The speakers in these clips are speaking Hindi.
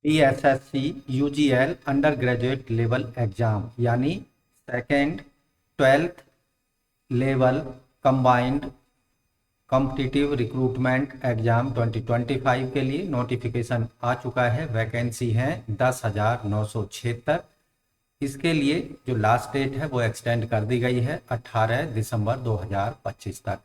BSSC UGL under graduate level exam यानी second 12th level combined competitive recruitment exam 2025 के लिए नोटिफिकेशन आ चुका है। वैकेंसी है 10,976। इसके लिए जो लास्ट डेट है वो एक्सटेंड कर दी गई है 18 दिसंबर 2025 तक।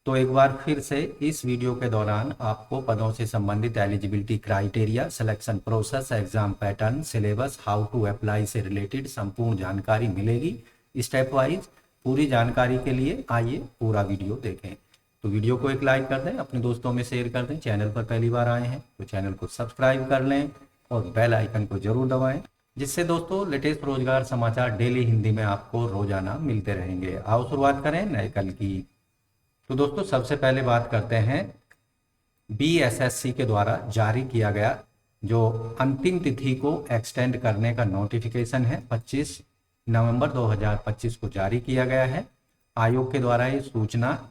तो एक बार फिर से इस वीडियो के दौरान आपको पदों से संबंधित eligibility criteria, selection process, exam pattern, syllabus, how to apply से रिलेटेड संपूर्ण जानकारी मिलेगी स्टेप वाइज। पूरी जानकारी के लिए आइए पूरा वीडियो देखें। तो वीडियो को एक लाइक कर दें, अपने दोस्तों में शेयर कर दें। चैनल पर पहली बार आए हैं तो चैनल को सब्सक्राइब कर लें और बेल आइकन को जरूर दबाएं, जिससे दोस्तों लेटेस्ट रोजगार समाचार डेली हिंदी में आपको रोजाना मिलते रहेंगे। आओ शुरुआत करें नए कल की। तो दोस्तों सबसे पहले बात करते हैं BSSC के द्वारा जारी किया गया जो अंतिम तिथि को एक्सटेंड करने का नोटिफिकेशन है 25 नवंबर 2025 को जारी किया गया है। आयोग के द्वारा ये सूचना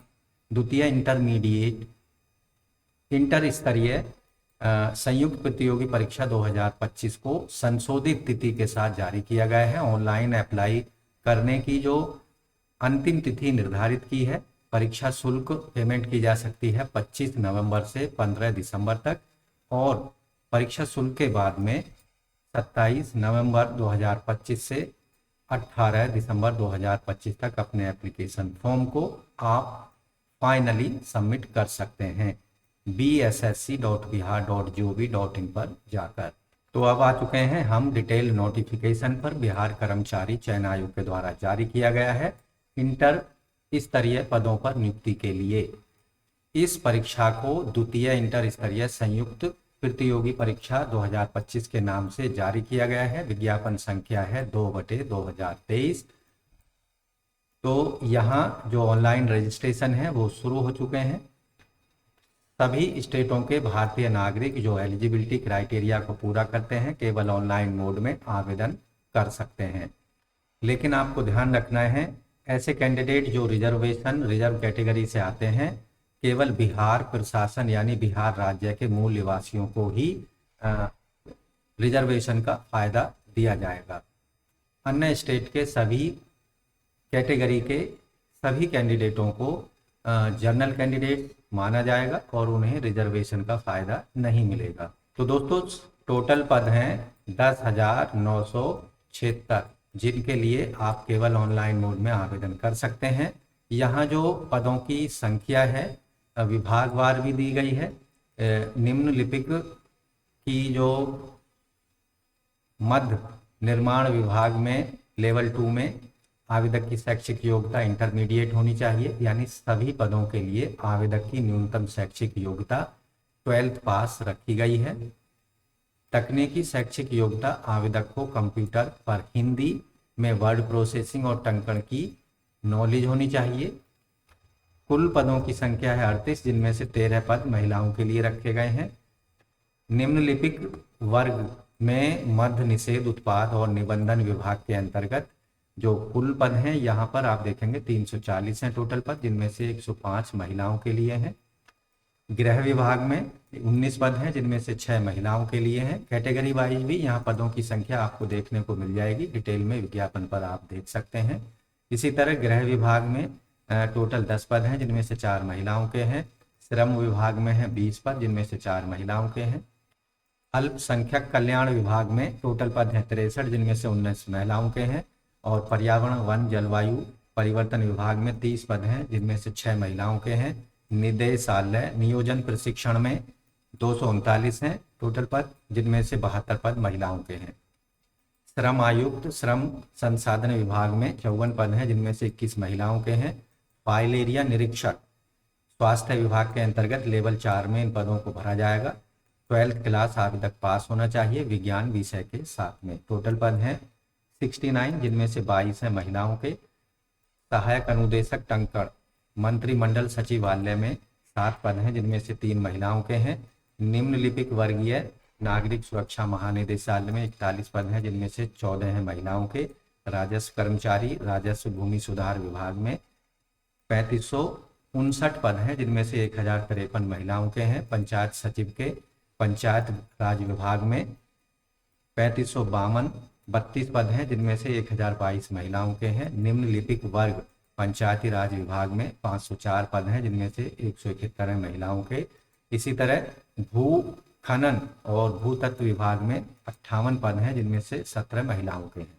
द्वितीय इंटरमीडिएट इंटर स्तरीय संयुक्त प्रतियोगी परीक्षा 2025 को संशोधित तिथि के साथ जारी किया गया है। ऑनलाइन अप्लाई करने की जो अंतिम तिथि निर्धारित की है, परीक्षा शुल्क पेमेंट की जा सकती है 25 नवंबर से 15 दिसंबर तक, और परीक्षा शुल्क के बाद में 27 नवंबर 2025 से 18 दिसंबर 2025 तक अपने एप्लीकेशन फॉर्म को आप फाइनली सबमिट कर सकते हैं bssc.bihar.gov.in पर जाकर। तो अब आ चुके हैं हम डिटेल नोटिफिकेशन पर। बिहार कर्मचारी चयन आयोग के द्वारा जारी किया गया है इंटर स्तरीय पदों पर नियुक्ति के लिए। इस परीक्षा को द्वितीय इंटर स्तरीय संयुक्त प्रतियोगी परीक्षा 2025 के नाम से जारी किया गया है। विज्ञापन संख्या है 2/2023। तो यहाँ जो ऑनलाइन रजिस्ट्रेशन है वो शुरू हो चुके हैं। सभी स्टेटों के भारतीय नागरिक जो एलिजिबिलिटी क्राइटेरिया को पूरा करते हैं केवल ऑनलाइन मोड में आवेदन कर सकते हैं। लेकिन आपको ध्यान रखना है, ऐसे कैंडिडेट जो रिजर्व कैटेगरी से आते हैं, केवल बिहार प्रशासन यानी बिहार राज्य के मूल निवासियों को ही रिजर्वेशन का फायदा दिया जाएगा। अन्य स्टेट के सभी कैटेगरी के सभी कैंडिडेटों को जनरल कैंडिडेट माना जाएगा और उन्हें रिजर्वेशन का फायदा नहीं मिलेगा। तो दोस्तों टोटल पद हैं 10,976, जिनके लिए आप केवल ऑनलाइन मोड में आवेदन कर सकते हैं। यहाँ जो पदों की संख्या है विभागवार भी दी गई है। निम्नलिखित की जो मध्य निर्माण विभाग में लेवल 2 में आवेदक की शैक्षिक योग्यता इंटरमीडिएट होनी चाहिए, यानी सभी पदों के लिए आवेदक की न्यूनतम शैक्षिक योग्यता 12th पास रखी गई है। तकनीकी शैक्षिक योग्यता आवेदक को कंप्यूटर पर हिंदी में वर्ड प्रोसेसिंग और टंकण की नॉलेज होनी चाहिए। कुल पदों की संख्या है 38, जिनमें से 13 पद महिलाओं के लिए रखे गए हैं। निम्नलिखित वर्ग में मद्य निषेध उत्पाद और निबंधन विभाग के अंतर्गत जो कुल पद हैं यहाँ पर आप देखेंगे 340 हैं टोटल पद, जिनमें से 105 महिलाओं के लिए हैं। गृह विभाग में 19 पद हैं, जिनमें से 6 महिलाओं के लिए हैं। कैटेगरी वाइज भी यहाँ पदों की संख्या आपको देखने को मिल जाएगी, डिटेल में विज्ञापन पर आप देख सकते हैं। इसी तरह गृह विभाग में टोटल 10 पद हैं, जिनमें से 4 महिलाओं के हैं। श्रम विभाग में है 20 पद, जिनमें से 4 महिलाओं के हैं। अल्पसंख्यक कल्याण विभाग में टोटल पद हैं 63, जिनमें से 19 महिलाओं के हैं। और पर्यावरण वन जलवायु परिवर्तन विभाग में 30 पद हैं, जिनमें से 6 महिलाओं के हैं। निदेशालय नियोजन प्रशिक्षण में 239 हैं टोटल पद, जिनमें से 72 पद महिलाओं के हैं। श्रम आयुक्त श्रम संसाधन विभाग में 54 पद हैं, जिनमें से 21 महिलाओं के हैं। फाइल एरिया निरीक्षक स्वास्थ्य विभाग के अंतर्गत लेवल 4 में इन पदों को भरा जाएगा। 12th क्लास आवेदक पास होना चाहिए विज्ञान विषय के साथ में। टोटल पद हैं 69, जिनमें से 22 हैं महिलाओं के। सहायक अनुदेशक टंकण मंत्रिमंडल सचिवालय में 7 पद हैं, जिनमें से 3 महिलाओं के हैं। निम्नलिखित वर्गीय नागरिक सुरक्षा महानिदेशालय में 41 पद हैं, जिनमें से 14 हैं महिलाओं के। राजस्व कर्मचारी राजस्व भूमि सुधार विभाग में 3559 पद हैं, जिनमें से 1053 महिलाओं के हैं। पंचायत सचिव के पंचायत राज विभाग में 3552 32 पद हैं, जिनमें से 1022 महिलाओं के हैं। निम्न लिपिक वर्ग पंचायती राज विभाग में 504 पद हैं, जिनमें से 171 हैं महिलाओं के। इसी तरह भू खनन और भूतत्व विभाग में 58 पद हैं, जिनमें से 17 महिलाओं के हैं।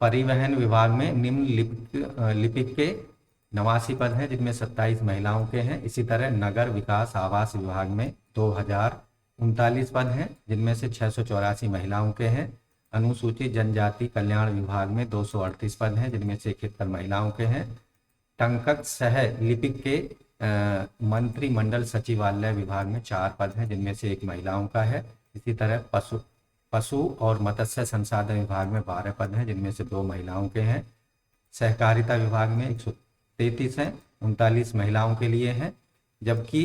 परिवहन विभाग में निम्न लिपिक के 89 पद हैं, जिनमें 27 महिलाओं के हैं। इसी तरह नगर विकास आवास विभाग में 2039 पद हैं, जिनमें से 684 महिलाओं के हैं। अनुसूचित जनजाति कल्याण विभाग में 238 पद हैं, जिनमें से 71 महिलाओं के हैं। टंकक सह लिपिक के मंत्रिमंडल सचिवालय विभाग में 4 पद हैं, जिनमें से 1 महिलाओं का है। इसी तरह पशु और मत्स्य संसाधन विभाग में 12 पद हैं, जिनमें से 2 महिलाओं के हैं। सहकारिता विभाग में 133 हैं, 39 महिलाओं के लिए हैं। जबकि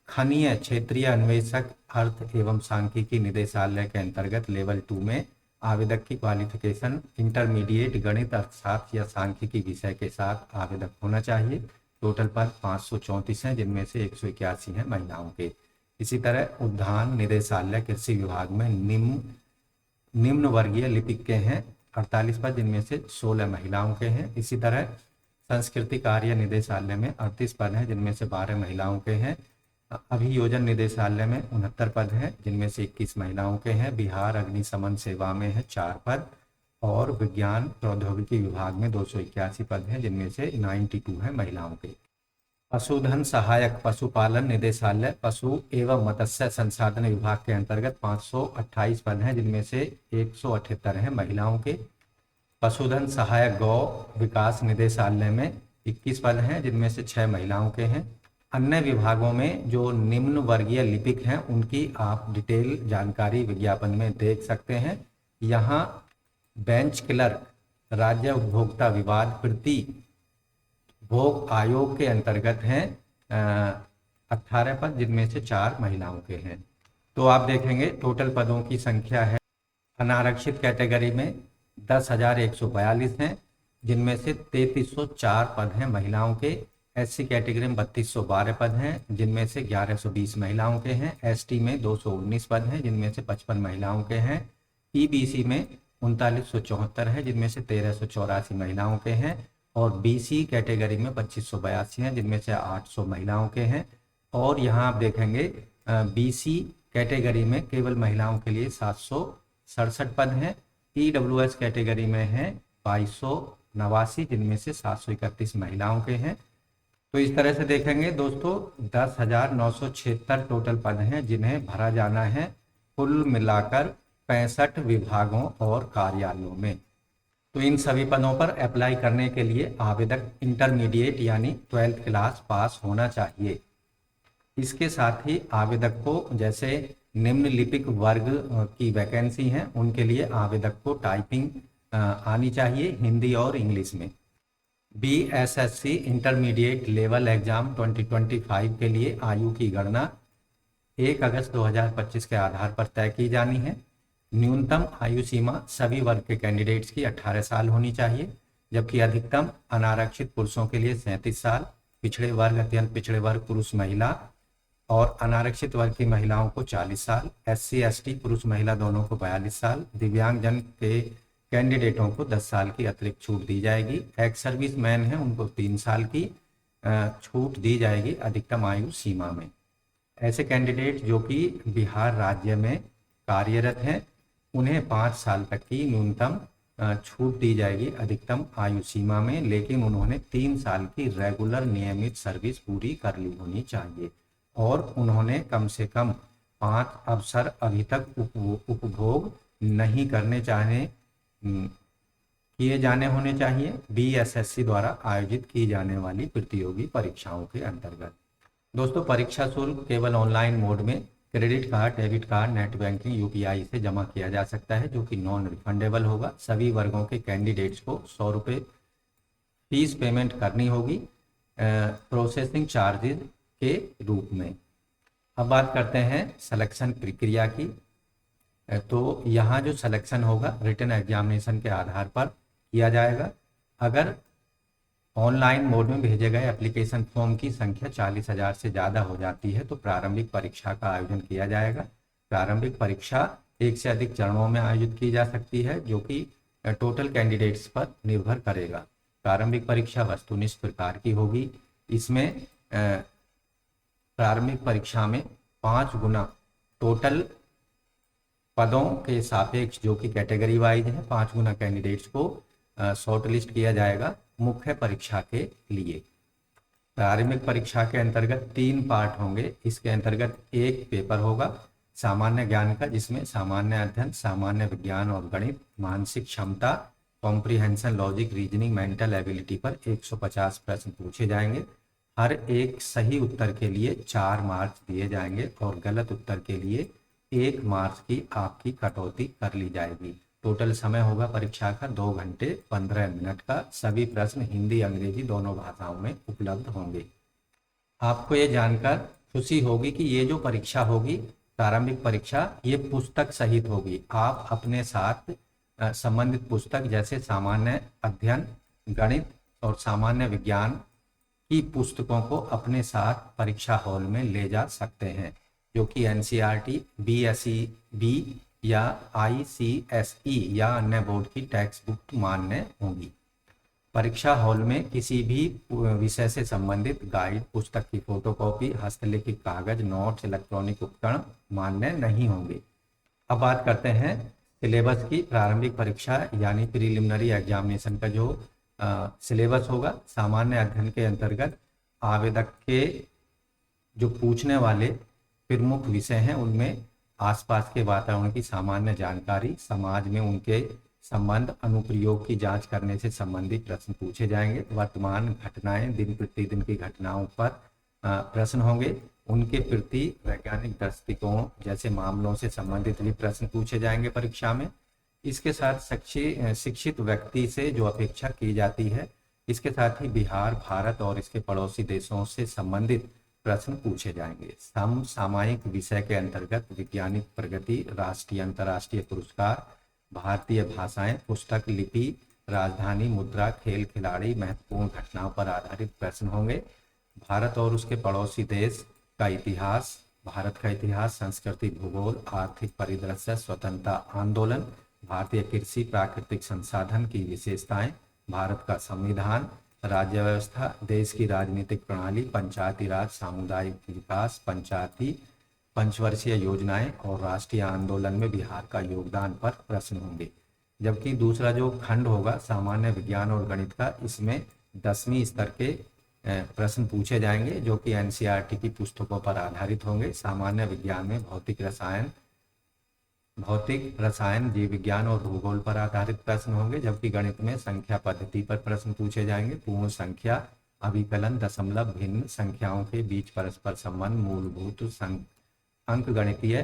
खनीय क्षेत्रीय अन्वेषक अर्थ एवं सांख्यिकी निदेशालय के अंतर्गत लेवल 2 में आवेदक की क्वालिफिकेशन इंटरमीडिएट गणित अर्थशास्त्र या सांख्यिकी विषय के साथ आवेदक होना चाहिए। टोटल पद 534 हैं, जिनमें से 181 हैं महिलाओं के। इसी तरह उद्यान निदेशालय कृषि विभाग में निम्न वर्गीय लिपिक के हैं 48 पद, जिनमें से 16 महिलाओं के हैं। इसी तरह संस्कृति कार्य निदेशालय में 38 पद हैं, जिनमें से 12 महिलाओं के हैं। अभियोजन निदेशालय में 69 पद हैं, जिनमें से 21 महिलाओं के हैं। बिहार अग्निशमन सेवा में है 4 पद और विज्ञान प्रौद्योगिकी विभाग में 281 पद हैं, जिनमें से 92 हैं महिलाओं के। पशुधन सहायक पशुपालन निदेशालय पशु एवं मत्स्य संसाधन विभाग के अंतर्गत 528 पद हैं, जिनमें से 178 हैं महिलाओं के। पशुधन सहायक गौ विकास निदेशालय में 21 पद हैं, जिनमें से 6 महिलाओं के हैं। अन्य विभागों में जो निम्न वर्गीय लिपिक हैं उनकी आप डिटेल जानकारी विज्ञापन में देख सकते हैं। यहाँ बेंच क्लर्क राज्य उपभोक्ता विवाद प्रति भोग आयोग के अंतर्गत हैं 18 पद, जिनमें से 4 महिलाओं के हैं। तो आप देखेंगे टोटल पदों की संख्या है। अनारक्षित कैटेगरी में 10,142 हैं, जिनमें से 3304 पद हैं महिलाओं के। एससी कैटेगरी में 3212 पद हैं, जिनमें से 1120 महिलाओं के हैं। एसटी में 219 पद हैं, जिनमें से 55 महिलाओं के हैं। ईबीसी में 3974 है, जिनमें से 1384 महिलाओं के हैं। और बीसी कैटेगरी में 2582 हैं, जिनमें से 800 महिलाओं के हैं। और यहाँ आप देखेंगे बीसी कैटेगरी में केवल महिलाओं के लिए 767 पद हैं। ईडब्ल्यूएस कैटेगरी में है 2289, जिनमें से 731 महिलाओं के हैं। तो इस तरह से देखेंगे दोस्तों 10,976 टोटल पद हैं, जिन्हें भरा जाना है कुल मिलाकर 65 विभागों और कार्यालयों में। तो इन सभी पदों पर अप्लाई करने के लिए आवेदक इंटरमीडिएट यानी 12th क्लास पास होना चाहिए। इसके साथ ही आवेदक को जैसे निम्नलिखित वर्ग की वैकेंसी हैं उनके लिए आवेदक को टाइपिंग आनी चाहिए हिंदी और इंग्लिश में। बीएसएससी इंटरमीडिएट लेवल एग्जाम 2025 के लिए आयु की गणना 1 अगस्त 2025 के आधार पर तय की जानी है। न्यूनतम आयु सीमा सभी वर्ग के कैंडिडेट्स की 18 साल होनी चाहिए, जबकि अधिकतम अनारक्षित पुरुषों के लिए 37 साल, पिछड़े वर्ग अत्यंत पिछड़े वर्ग पुरुष महिला और अनारक्षित वर्ग की महिलाओं को 40 साल, एससी एसटी पुरुष महिला दोनों को 42 साल, दिव्यांगजन के कैंडिडेटों को 10 साल की अतिरिक्त छूट दी जाएगी। एक्स सर्विस मैन है उनको 3 साल की छूट दी जाएगी अधिकतम आयु सीमा में। ऐसे कैंडिडेट जो कि बिहार राज्य में कार्यरत हैं उन्हें 5 साल तक की न्यूनतम छूट दी जाएगी अधिकतम आयु सीमा में, लेकिन उन्होंने 3 साल की रेगुलर नियमित सर्विस पूरी कर ली होनी चाहिए और उन्होंने कम से कम 5 अवसर अभी तक उपभोग नहीं करने किए जाने होने चाहिए बीएसएससी द्वारा आयोजित की जाने वाली प्रतियोगी परीक्षाओं के अंतर्गत। दोस्तों परीक्षा शुल्क केवल ऑनलाइन मोड में credit card, debit card, net banking, UPI से जमा किया जा सकता है, जो कि नॉन रिफंडेबल होगा। सभी वर्गों के कैंडिडेट्स को 100 रुपये फीस पेमेंट करनी होगी प्रोसेसिंग चार्जेज के रूप में। अब बात करते हैं सिलेक्शन प्रक्रिया की। तो यहाँ जो सिलेक्शन होगा रिटन एग्जामिनेशन के आधार पर किया जाएगा। अगर ऑनलाइन मोड में भेजे गए एप्लीकेशन फॉर्म की संख्या 40,000 से ज़्यादा हो जाती है तो प्रारंभिक परीक्षा का आयोजन किया जाएगा। प्रारंभिक परीक्षा एक से अधिक चरणों में आयोजित की जा सकती है, जो कि टोटल कैंडिडेट्स पर निर्भर करेगा। प्रारंभिक परीक्षा वस्तुनिष्ठ प्रकार की होगी। इसमें प्रारंभिक परीक्षा में 5 गुना टोटल पदों के सापेक्ष, जो कि कैटेगरी वाइज है, 5 गुना कैंडिडेट्स को शॉर्ट लिस्ट किया जाएगा मुख्य परीक्षा के लिए। प्रारंभिक परीक्षा के अंतर्गत 3 पार्ट होंगे। इसके अंतर्गत एक पेपर होगा सामान्य ज्ञान का, जिसमें सामान्य अध्ययन, सामान्य विज्ञान और गणित, मानसिक क्षमता, comprehension, logic, reasoning, mental ability पर 150 प्रश्न पूछे जाएंगे। हर एक सही उत्तर के लिए 4 मार्क्स दिए जाएंगे और गलत उत्तर के लिए 1 मार्क्स की आपकी कटौती कर ली जाएगी। टोटल समय होगा परीक्षा का 2 घंटे 15 मिनट का। सभी प्रश्न हिंदी अंग्रेजी दोनों भाषाओं में उपलब्ध होंगे। आपको ये जानकर खुशी होगी कि ये जो परीक्षा होगी, प्रारंभिक परीक्षा, ये पुस्तक सहित होगी। आप अपने साथ संबंधित पुस्तक जैसे सामान्य अध्ययन, गणित और सामान्य विज्ञान की पुस्तकों को अपने साथ परीक्षा हॉल में ले जा सकते हैं, जो कि एनसीईआरटी, बीएसईबी या आईसीएसई या अन्य बोर्ड की टेक्स्ट बुक मान्य होंगी। परीक्षा हॉल में किसी भी विषय से संबंधित गाइड, पुस्तक की फोटोकॉपी, हस्तलिखित कागज, नोट्स, इलेक्ट्रॉनिक उपकरण मान्य नहीं होंगे। अब बात करते हैं सिलेबस की। प्रारंभिक परीक्षा यानी प्रीलिमिनरी एग्जामिनेशन का जो सिलेबस होगा, सामान्य अध्ययन के अंतर्गत आवेदक के जो पूछने वाले प्रमुख विषय हैं, उनमें आसपास के वातावरण की सामान्य जानकारी, समाज में उनके संबंध, अनुप्रयोग की जांच करने से संबंधित प्रश्न पूछे जाएंगे। वर्तमान घटनाएं, दिन प्रतिदिन की घटनाओं पर प्रश्न होंगे। उनके प्रति वैज्ञानिक दृष्टिकोण जैसे मामलों से संबंधित भी प्रश्न पूछे जाएंगे परीक्षा में। इसके साथ शिक्षित व्यक्ति से जो अपेक्षा की जाती है, इसके साथ ही बिहार, भारत और इसके पड़ोसी देशों से संबंधित प्रश्न पूछे जाएंगे। समसामयिक विषय के अंतर्गत वैज्ञानिक प्रगति, राष्ट्रीय अंतर्राष्ट्रीय पुरस्कार, भारतीय भाषाएं, पुस्तक, लिपि, राजधानी, मुद्रा, खेल, खिलाड़ी, महत्वपूर्ण घटनाओं पर आधारित प्रश्न होंगे। भारत और उसके पड़ोसी देश का इतिहास, भारत का इतिहास, संस्कृति, भूगोल, आर्थिक परिदृश्य, स्वतंत्रता आंदोलन, भारतीय कृषि, प्राकृतिक संसाधन की विशेषताएं, भारत का संविधान, राज्य व्यवस्था, देश की राजनीतिक प्रणाली, पंचायती राज, सामुदायिक विकास, पंचायती, पंचवर्षीय योजनाएं और राष्ट्रीय आंदोलन में बिहार का योगदान पर प्रश्न होंगे। जबकि दूसरा जो खंड होगा सामान्य विज्ञान और गणित का, इसमें 10वीं स्तर के प्रश्न पूछे जाएंगे, जो कि एनसीईआरटी की पुस्तकों पर आधारित होंगे। सामान्य विज्ञान में भौतिक रसायन, जीव विज्ञान और भूगोल पर आधारित प्रश्न होंगे। जबकि गणित में संख्या पद्धति पर प्रश्न पूछे जाएंगे। पूर्ण संख्या, अभिकलन, दशमलव, भिन्न संख्याओं के बीच परस्पर संबंध, मूलभूत अंकगणितीय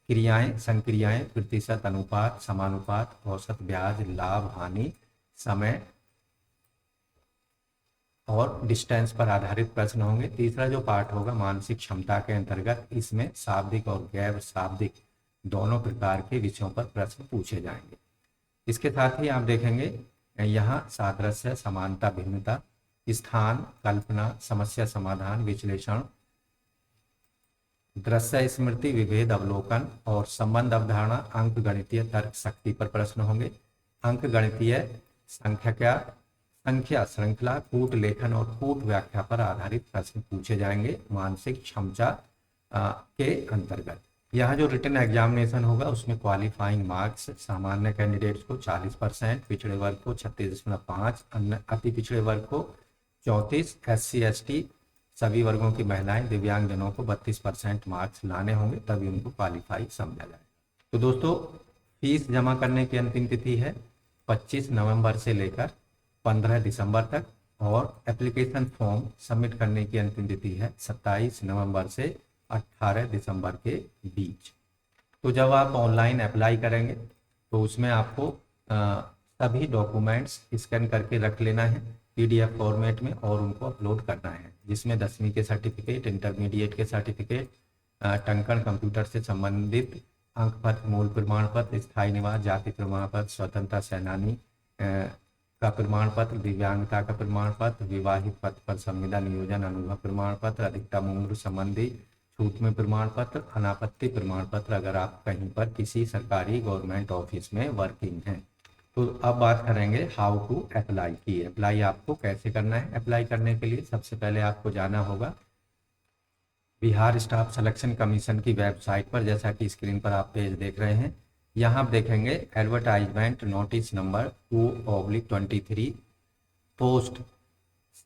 क्रियाएं, संक्रियाएं, प्रतिशत, अनुपात, समानुपात, औसत, ब्याज, लाभ, हानि, समय और डिस्टेंस पर आधारित प्रश्न होंगे। तीसरा जो पार्ट होगा मानसिक क्षमता के अंतर्गत, इसमें शाब्दिक और गैर शाब्दिक दोनों प्रकार के विषयों पर प्रश्न पूछे जाएंगे। इसके साथ ही आप देखेंगे यहाँ सादृश्य, समानता, भिन्नता, स्थान, कल्पना, समस्या समाधान, विश्लेषण, दृश्य स्मृति, विभेद, अवलोकन और संबंध अवधारणा, अंक गणितीय तर्क शक्ति पर प्रश्न होंगे। अंक गणितीय संख्या श्रृंखला, कूट लेखन और कूट व्याख्या पर आधारित प्रश्न पूछे जाएंगे मानसिक क्षमता के अंतर्गत। यह जो रिटन एग्जामिनेशन होगा उसमें क्वालिफाइंग मार्क्स सामान्य कैंडिडेट्स को 40%, पिछड़े वर्ग को 36.5, अन्य अति पिछड़े वर्ग को 34, SC ST सभी वर्गों की महिलाएं, दिव्यांगजनों को 32% मार्क्स लाने होंगे, तभी उनको क्वालिफाई समझा जाएगा। तो दोस्तों, फीस जमा करने की अंतिम तिथि है 25 नवंबर से लेकर 15 दिसंबर तक और एप्लीकेशन फॉर्म सबमिट करने की अंतिम तिथि है 27 नवंबर से 18 दिसंबर के बीच। तो जब आप ऑनलाइन अप्लाई करेंगे तो उसमें आपको सभी डॉक्यूमेंट्स स्कैन करके रख लेना है PDF फॉर्मेट में और उनको अपलोड करना है, जिसमें 10वीं के सर्टिफिकेट, इंटरमीडिएट के सर्टिफिकेट, टंकण कंप्यूटर से संबंधित अंक पत्र, मूल प्रमाण पत्र, स्थायी निवास, जाति प्रमाण पत्र, स्वतंत्रता सेनानी का प्रमाण पत्र, दिव्यांगता का प्रमाण पत्र, विवाहित पत्र पर संविदा नियोजन अनुभव प्रमाण पत्र, अधिकतम उम्र संबंधी छूट में प्रमाण पत्र, अनापत्ति प्रमाण पत्र अगर आप कहीं पर किसी सरकारी गवर्नमेंट ऑफिस में वर्किंग हैं। तो अब बात करेंगे हाउ टू अप्लाई की। अप्लाई आपको कैसे करना है। अप्लाई करने के लिए सबसे पहले आपको जाना होगा बिहार स्टाफ सिलेक्शन कमीशन की वेबसाइट पर, जैसा कि स्क्रीन पर आप पेज देख रहे हैं। यहाँ आप देखेंगे advertisement notice number 2/23 post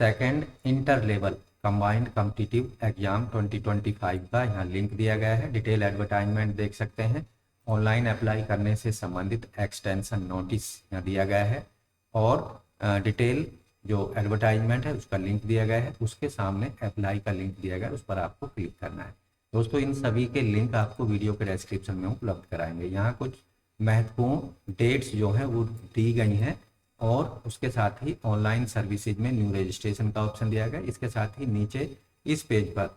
second inter level combined competitive exam 2025 का यहाँ लिंक दिया गया है। डिटेल एडवर्टाइजमेंट देख सकते हैं। ऑनलाइन अप्लाई करने से संबंधित एक्सटेंशन नोटिस यहाँ दिया गया है और डिटेल जो एडवर्टाइजमेंट है उसका लिंक दिया गया है। उसके सामने अप्लाई का लिंक दिया गया है, उस पर आपको क्लिक करना है। दोस्तों इन सभी के लिंक आपको वीडियो के डिस्क्रिप्शन में उपलब्ध कराएंगे। यहाँ कुछ महत्वपूर्ण डेट्स जो हैं वो दी गई हैं और उसके साथ ही ऑनलाइन सर्विसेज में न्यू रजिस्ट्रेशन का ऑप्शन दिया गया है। इसके साथ ही नीचे इस पेज पर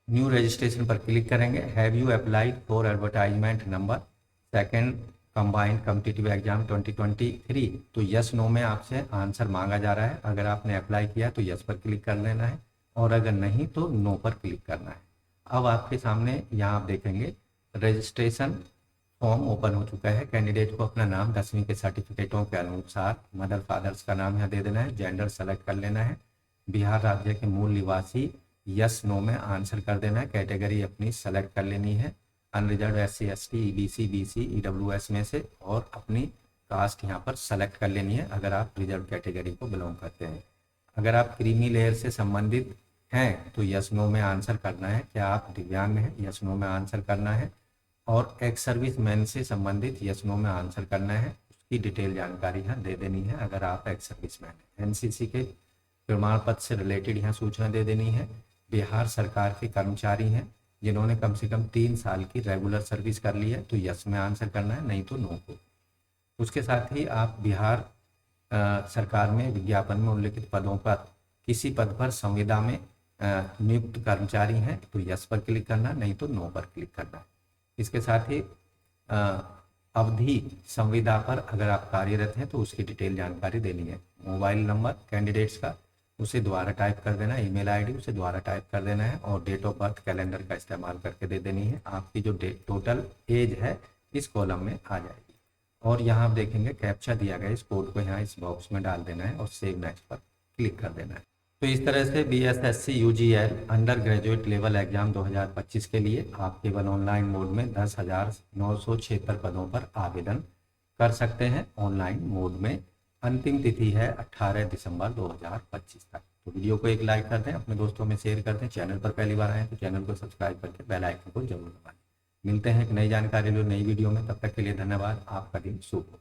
न्यू रजिस्ट्रेशन पर क्लिक करेंगे। Have you applied for advertisement number second combined competitive exam 2023, तो यस नो में आपसे आंसर मांगा जा रहा है। अगर आपने अप्लाई किया तो यस पर क्लिक कर लेना है और अगर नहीं तो नो पर क्लिक करना है। अब आपके सामने यहाँ आप देखेंगे रजिस्ट्रेशन फॉर्म ओपन हो चुका है। कैंडिडेट को अपना नाम 10वीं के सर्टिफिकेटों के अनुसार मदर फादर्स का नाम यहाँ दे देना है। जेंडर सेलेक्ट कर लेना है। बिहार राज्य के मूल निवासी, यस नो में आंसर कर देना है। कैटेगरी अपनी सेलेक्ट कर लेनी है, unreserved SC ST EBC BC EWS में से, और अपनी कास्ट यहाँ पर सेलेक्ट कर लेनी है अगर आप रिजर्व कैटेगरी को बिलोंग करते हैं। अगर आप क्रीमी लेयर से संबंधित हैं तो यस नो में आंसर करना है। क्या आप दिव्यांग हैं, यस नो में आंसर करना है। और एक्स सर्विस मैन से संबंधित यस नो में आंसर करना है, उसकी डिटेल जानकारी यहाँ दे देनी है अगर आप एक्स सर्विस मैन हैं। NCC के प्रमाण पत्र से रिलेटेड यहाँ सूचना दे देनी है। बिहार सरकार के कर्मचारी हैं जिन्होंने कम से कम 3 साल की रेगुलर सर्विस कर ली है तो यस में आंसर करना है, नहीं तो नो को। उसके साथ ही आप बिहार सरकार में विज्ञापन में उल्लिखित पदों पर किसी पद पर संविदा में नियुक्त कर्मचारी हैं तो यस पर क्लिक करना, नहीं तो नो पर क्लिक करना। इसके साथ ही अवधि संविदा पर अगर आप कार्यरत हैं तो उसकी डिटेल जानकारी देनी है। मोबाइल नंबर कैंडिडेट्स का उसे द्वारा टाइप कर देना है, ईमेल आईडी उसे द्वारा टाइप कर देना है और डेट ऑफ बर्थ कैलेंडर का इस्तेमाल करके दे देनी है। आपकी जो टोटल एज है इस कॉलम में आ जाएगी। और यहाँ आप देखेंगे कैप्चा दिया गया, इस कोड को यहाँ इस बॉक्स में डाल देना है और सेव नेक्स्ट पर क्लिक कर देना है। तो इस तरह से BSSC UGL under graduate level exam 2025 के लिए आप केवल ऑनलाइन मोड में 10,976 पदों पर आवेदन कर सकते हैं। ऑनलाइन मोड में अंतिम तिथि है 18 दिसंबर 2025 तक। तो वीडियो को एक लाइक कर दें, अपने दोस्तों में शेयर कर दें। चैनल पर पहली बार आए तो चैनल को सब्सक्राइब करके बेल आइकन को जरूर दबाएं। मिलते हैं एक नई जानकारी लो नई वीडियो में, तब तक के लिए धन्यवाद। आपका दिन शुभ हो।